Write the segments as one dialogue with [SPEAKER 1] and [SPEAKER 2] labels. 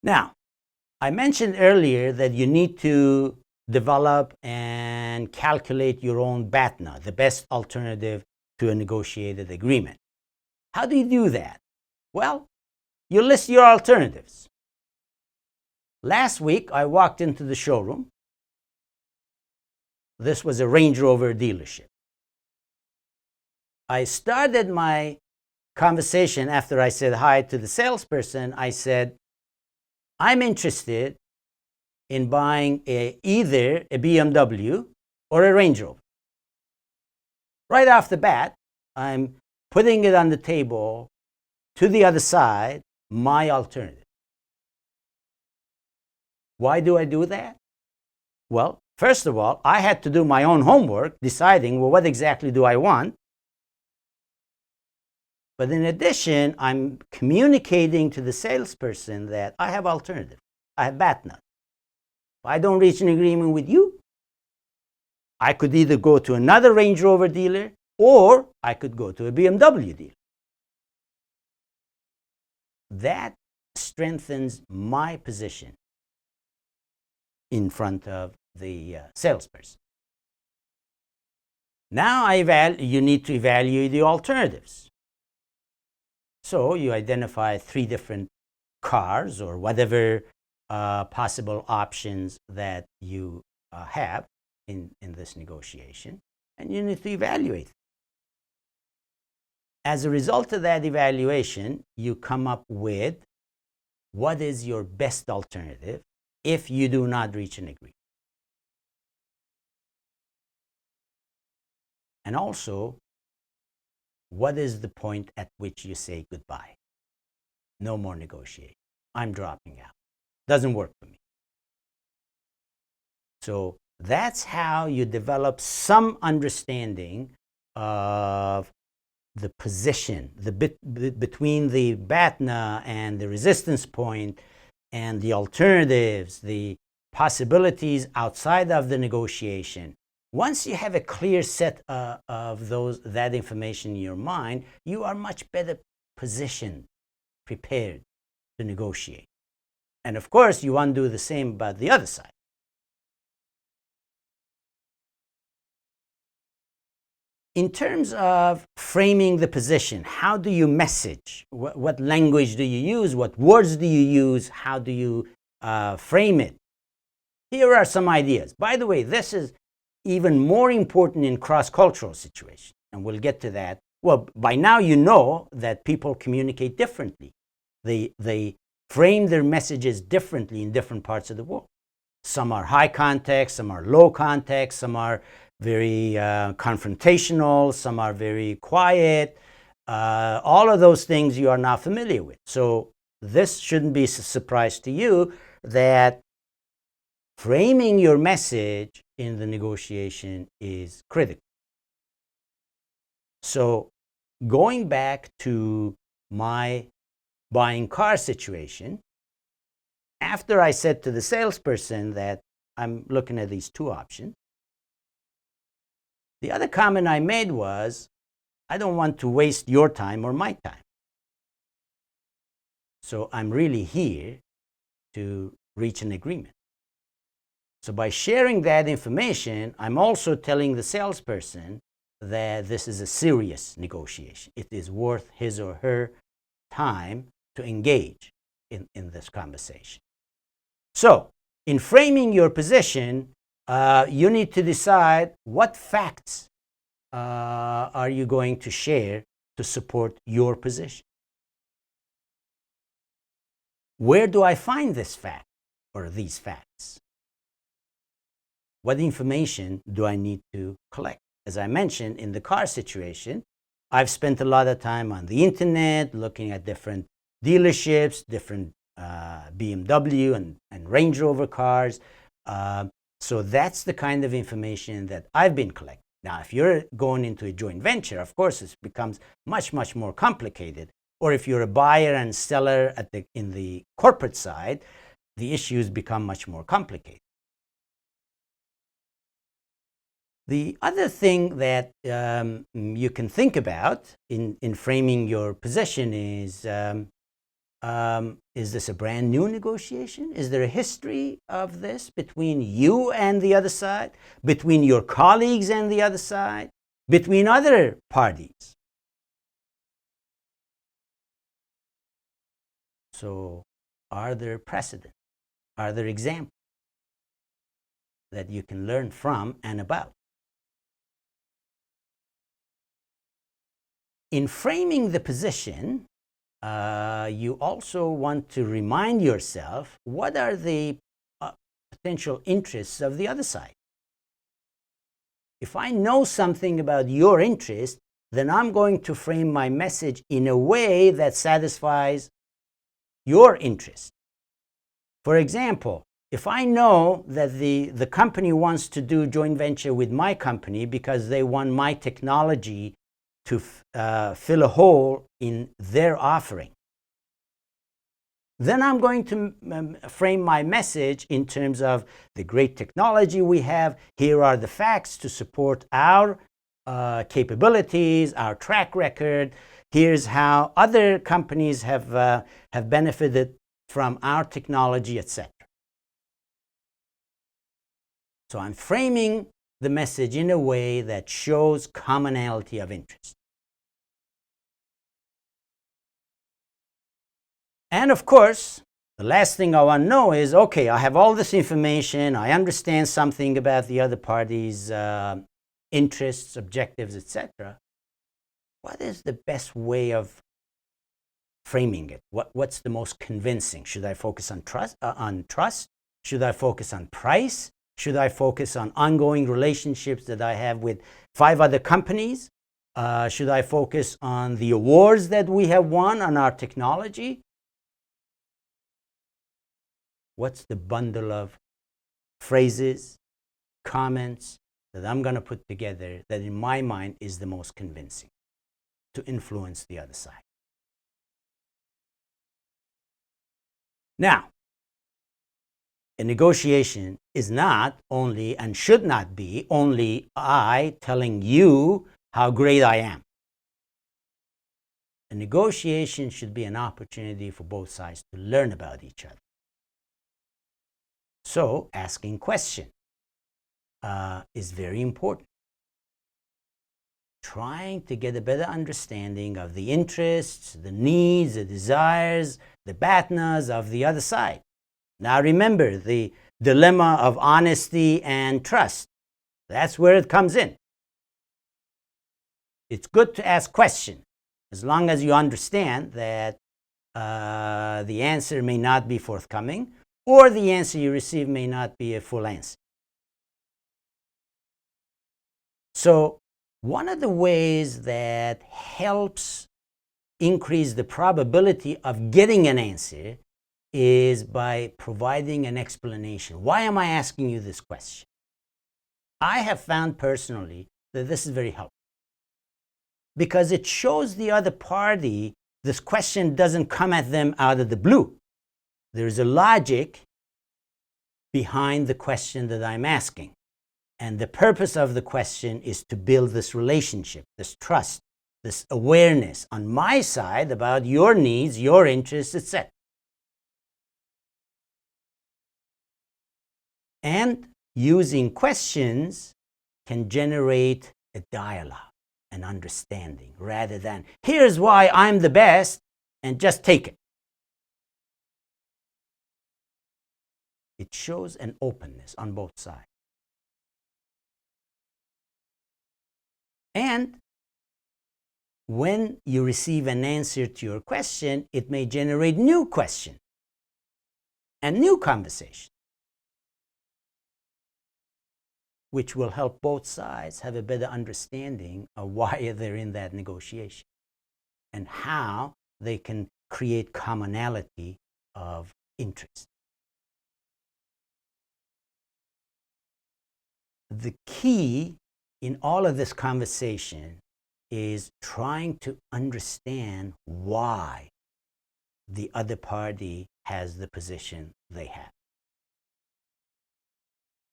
[SPEAKER 1] Now, I mentioned earlier that you need to develop and calculate your own BATNA, the best alternative to a negotiated agreement. How do you do that? Well, you list your alternatives. Last week, I walked into the showroom. This was a Range Rover dealership. I started my conversation after I said hi to the salesperson. I said, I'm interested in buying either a BMW or a Range Rover. Right off the bat, I'm putting it on the table to the other side, my alternative. Why do I do that? Well, first of all, I had to do my own homework, deciding, well, what exactly do I want? But in addition, I'm communicating to the salesperson that I have alternatives. I have BATNA. If I don't reach an agreement with you, I could either go to another Range Rover dealer or I could go to a BMW dealer. That strengthens my position in front of the salesperson. Now you need to evaluate the alternatives. So you identify 3 different cars or whatever possible options that you have in this negotiation, and you need to evaluate. As a result of that evaluation, you come up with what is your best alternative if you do not reach an agreement. And also, what is the point at which you say goodbye? No more negotiation. I'm dropping out. Doesn't work for me. So that's how you develop some understanding of the position, between the BATNA and the resistance point and the alternatives, the possibilities outside of the negotiation. Once you have a clear set of that information in your mind, you are much better positioned, prepared to negotiate. And of course, you want to do the same about the other side. In terms of framing the position, how do you message? What language do you use? What words do you use? How do you frame it? Here are some ideas. By the way, this is even more important in cross-cultural situations, and we'll get to that. Well, by now you know that people communicate differently. They frame their messages differently in different parts of the world. Some are high context, some are low context, some are very confrontational, some are very quiet. All of those things you are now familiar with. So this shouldn't be a surprise to you that framing your message in the negotiation is critical. So going back to my buying car situation, after I said to the salesperson that I'm looking at these 2 options, the other comment I made was, I don't want to waste your time or my time. So I'm really here to reach an agreement. So by sharing that information, I'm also telling the salesperson that this is a serious negotiation. It is worth his or her time to engage in this conversation. So in framing your position, you need to decide what facts are you going to share to support your position. Where do I find this fact or these facts? What information do I need to collect? As I mentioned, in the car situation, I've spent a lot of time on the internet looking at different dealerships, different BMW and Range Rover cars. So that's the kind of information that I've been collecting. Now, if you're going into a joint venture, of course, it becomes much, much more complicated. Or if you're a buyer and seller in the corporate side, the issues become much more complicated. The other thing that you can think about in framing your position is Is this a brand new negotiation? Is there a history of this between you and the other side, between your colleagues and the other side, between other parties? So, are there precedents? Are there examples that you can learn from and about? In framing the position, you also want to remind yourself what are the potential interests of the other side. If I know something about your interest, then I'm going to frame my message in a way that satisfies your interest. For example, if I know that the company wants to do joint venture with my company because they want my technology to fill a hole in their offering, then I'm going to frame my message in terms of the great technology we have. Here are the facts to support our capabilities, our track record. Here's how other companies have benefited from our technology, etc. So I'm framing the message in a way that shows commonality of interest. And of course, the last thing I want to know is, okay, I have all this information, I understand something about the other party's interests, objectives, etc. What is the best way of framing it? What's the most convincing? Should I focus on trust? Should I focus on price? Should I focus on ongoing relationships that I have with 5 other companies? Should I focus on the awards that we have won on our technology? What's the bundle of phrases, comments that I'm going to put together that in my mind is the most convincing to influence the other side? Now, a negotiation is not only and should not be only I telling you how great I am. A negotiation should be an opportunity for both sides to learn about each other. So, asking questions is very important. Trying to get a better understanding of the interests, the needs, the desires, the BATNAs of the other side. Now remember the dilemma of honesty and trust. That's where it comes in. It's good to ask questions as long as you understand that the answer may not be forthcoming, or the answer you receive may not be a full answer. So one of the ways that helps increase the probability of getting an answer is by providing an explanation. Why am I asking you this question? I have found personally that this is very helpful because it shows the other party this question doesn't come at them out of the blue. There's a logic behind the question that I'm asking. And the purpose of the question is to build this relationship, this trust, this awareness on my side about your needs, your interests, etc. And using questions can generate a dialogue, an understanding, rather than, here's why I'm the best, and just take it. It shows an openness on both sides. And when you receive an answer to your question, it may generate new questions and new conversation, which will help both sides have a better understanding of why they're in that negotiation and how they can create commonality of interest. The key in all of this conversation is trying to understand why the other party has the position they have.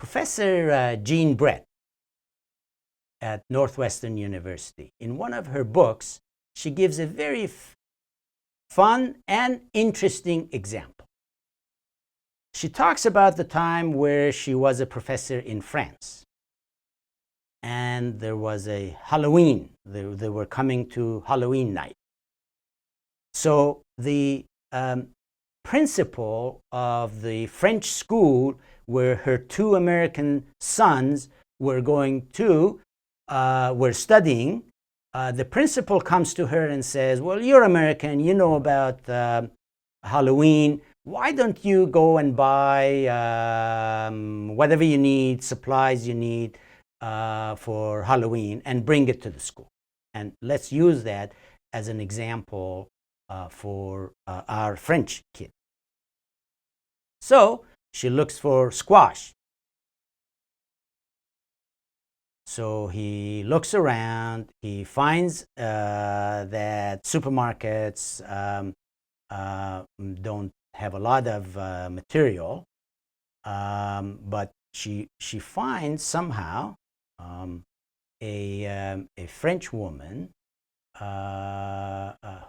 [SPEAKER 1] Professor Jean Brett at Northwestern University, in one of her books, she gives a very fun and interesting example. She talks about the time where she was a professor in France, and there was a Halloween. They were coming to Halloween night. So the principal of the French school where her two American sons were were studying, the principal comes to her and says, well, you're American, you know about Halloween. Why don't you go and buy whatever you need, supplies you need for Halloween, and bring it to the school? And let's use that as an example for our French kid. So she looks for squash. So he looks around, he finds that supermarkets don't have a lot of material, but she finds somehow a French woman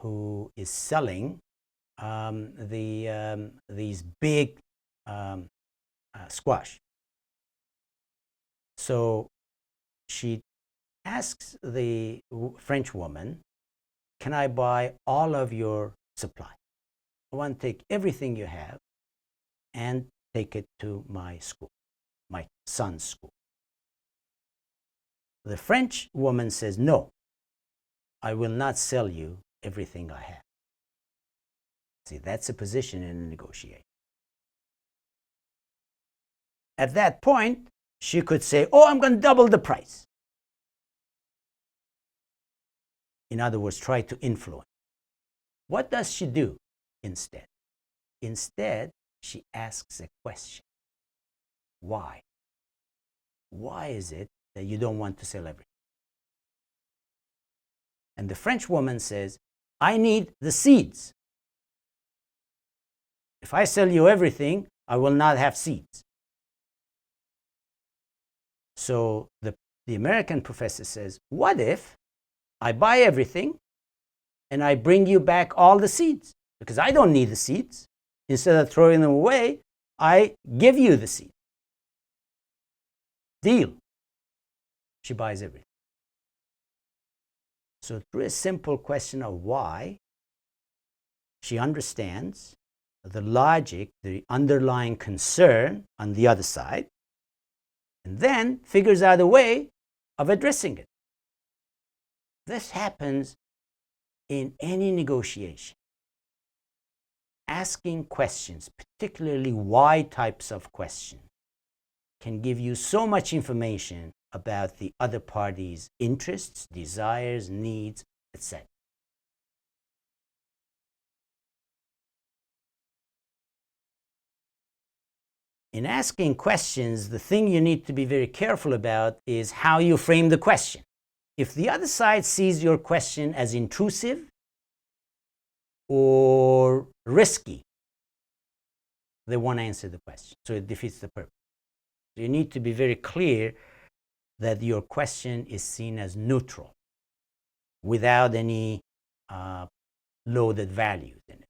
[SPEAKER 1] who is selling these big squash. So she asks the French woman, can I buy all of your supply? I want to take everything you have and take it to my school, my son's school. The French woman says, no, I will not sell you everything I have. See, that's a position in a negotiation. At that point, she could say, oh, I'm going to double the price. In other words, try to influence. What does she do instead? Instead, she asks a question. Why? Why is it that you don't want to sell everything? And the French woman says, I need the seeds. If I sell you everything, I will not have seeds. So the American professor says, what if I buy everything and I bring you back all the seeds? Because I don't need the seeds. Instead of throwing them away, I give you the seeds. Deal. She buys everything. So through a simple question of why, she understands the logic, the underlying concern on the other side, and then figures out a way of addressing it. This happens in any negotiation. Asking questions, particularly why types of questions, can give you so much information about the other party's interests, desires, needs, etc. In asking questions, the thing you need to be very careful about is how you frame the question. If the other side sees your question as intrusive or risky, they won't answer the question. So it defeats the purpose. So you need to be very clear that your question is seen as neutral, without any loaded values in it.